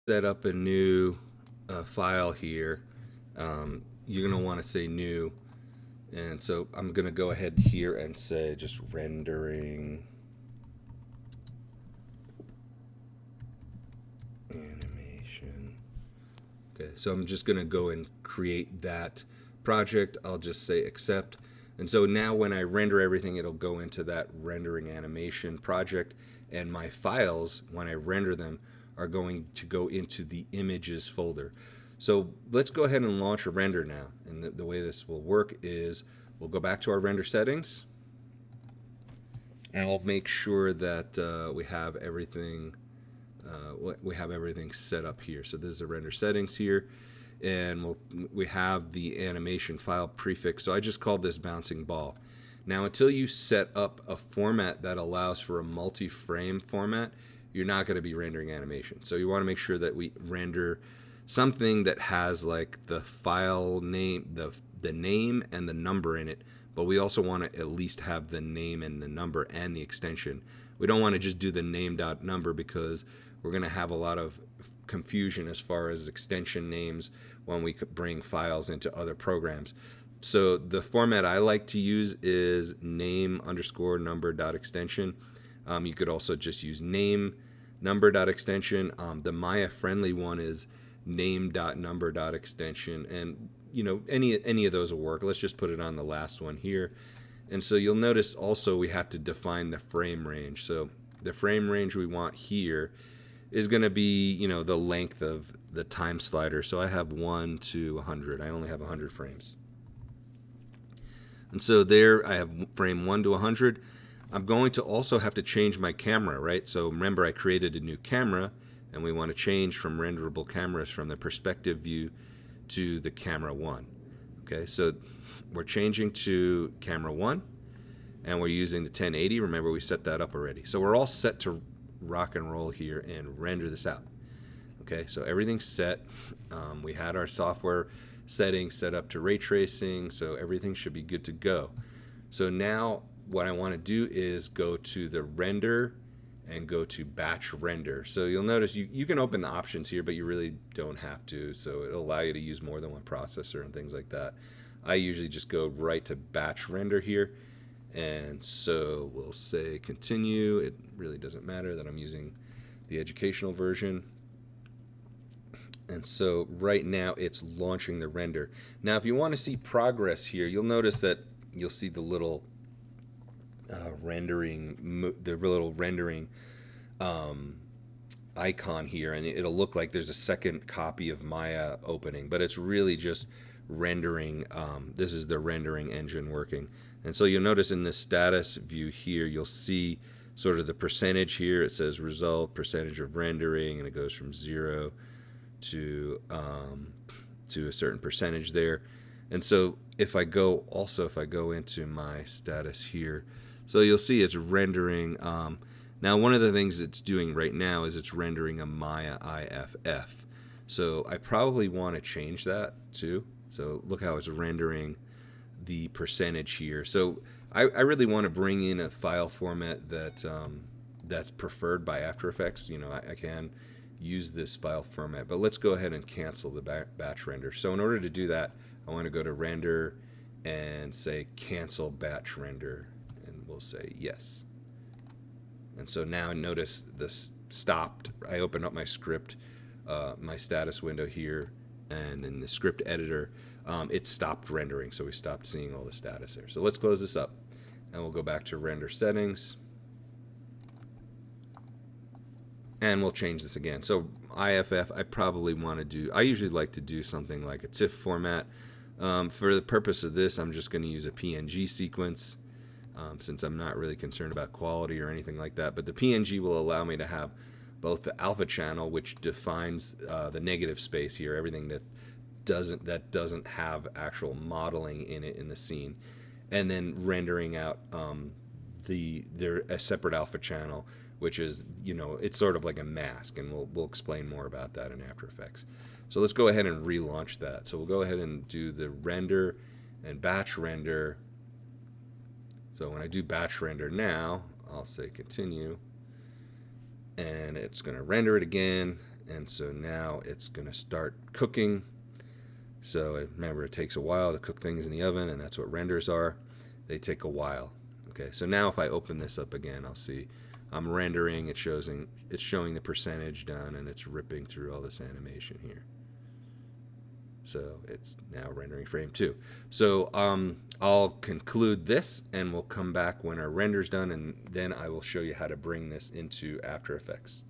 set up a new file here, you're going to want to say new. And so I'm going to go ahead here and say just rendering animation. Okay, so I'm just going to go and create that project. I'll just say accept. And so now when I render everything, it'll go into that rendering animation project. And my files, when I render them, are going to go into the images folder. So let's go ahead and launch a render now. And the way this will work is we'll go back to our render settings. And I'll make sure that we have everything set up here. So this is the render settings here, and we have the animation file prefix. So I just called this bouncing ball. Now, until you set up a format that allows for a multi-frame format, you're not going to be rendering animation. So you want to make sure that we render something that has like the file name, the name and the number in it, but we also want to at least have the name and the number and the extension. We don't want to just do the name.number because we're going to have a lot of confusion as far as extension names when we could bring files into other programs. So the format I like to use is name_number.extension. You could also just use name number.extension. The Maya friendly one is name.number.extension, and you know, any of those will work. Let's just put it on the last one here. And so you'll notice also we have to define the frame range. So the frame range we want here is going to be, you know, the length of the time slider. So I have 1 to 100. I only have 100 frames. And so there I have frame 1 to 100. I'm going to also have to change my camera, right? So remember, I created a new camera, and we want to change from renderable cameras from the perspective view to the camera 1. Okay, so we're changing to camera 1, and we're using the 1080. Remember, we set that up already. So we're all set to rock and roll here and render this out. Okay, so everything's set. We had our software settings set up to ray tracing, so everything should be good to go. So now what I want to do is go to the render and go to batch render. So you'll notice you can open the options here, but you really don't have to. So it'll allow you to use more than one processor and things like that. I usually just go right to batch render here. And so we'll say continue. It really doesn't matter that I'm using the educational version. And so right now it's launching the render. Now if you want to see progress here, you'll notice that you'll see the little rendering icon here, and it'll look like there's a second copy of Maya opening, but it's really just rendering. This is the rendering engine working. And so you'll notice in the status view here, you'll see sort of the percentage here. It says result, percentage of rendering, and it goes from 0 to a certain percentage there. And so if I go into my status here, so you'll see it's rendering. Now one of the things it's doing right now is it's rendering a Maya IFF. So I probably want to change that too. So look how it's rendering the percentage here. So I really want to bring in a file format that that's preferred by After Effects. You know, I can use this file format, but let's go ahead and cancel the batch render. So in order to do that, I want to go to render and say cancel batch render, and we'll say yes. And so now notice this stopped. I opened up my script, my status window here, and in the script editor, it stopped rendering. So we stopped seeing all the status there. So let's close this up, and we'll go back to render settings. And we'll change this again. So IFF, I probably want to do, I usually like to do something like a TIFF format. For the purpose of this, I'm just going to use a PNG sequence, since I'm not really concerned about quality or anything like that. But the PNG will allow me to have both the alpha channel, which defines the negative space here, everything that doesn't have actual modeling in it in the scene, and then rendering out a separate alpha channel, which is, you know, it's sort of like a mask, and we'll explain more about that in After Effects. So let's go ahead and relaunch that. So we'll go ahead and do the render and batch render. So when I do batch render now, I'll say continue, and it's going to render it again, And so now it's going to start cooking. So remember, it takes a while to cook things in the oven, and that's what renders are. They take a while. Okay, so now if I open this up again, I'll see I'm rendering. It's showing the percentage done, and it's ripping through all this animation here. So it's now rendering frame 2. So I'll conclude this, and we'll come back when our render's done, and then I will show you how to bring this into After Effects.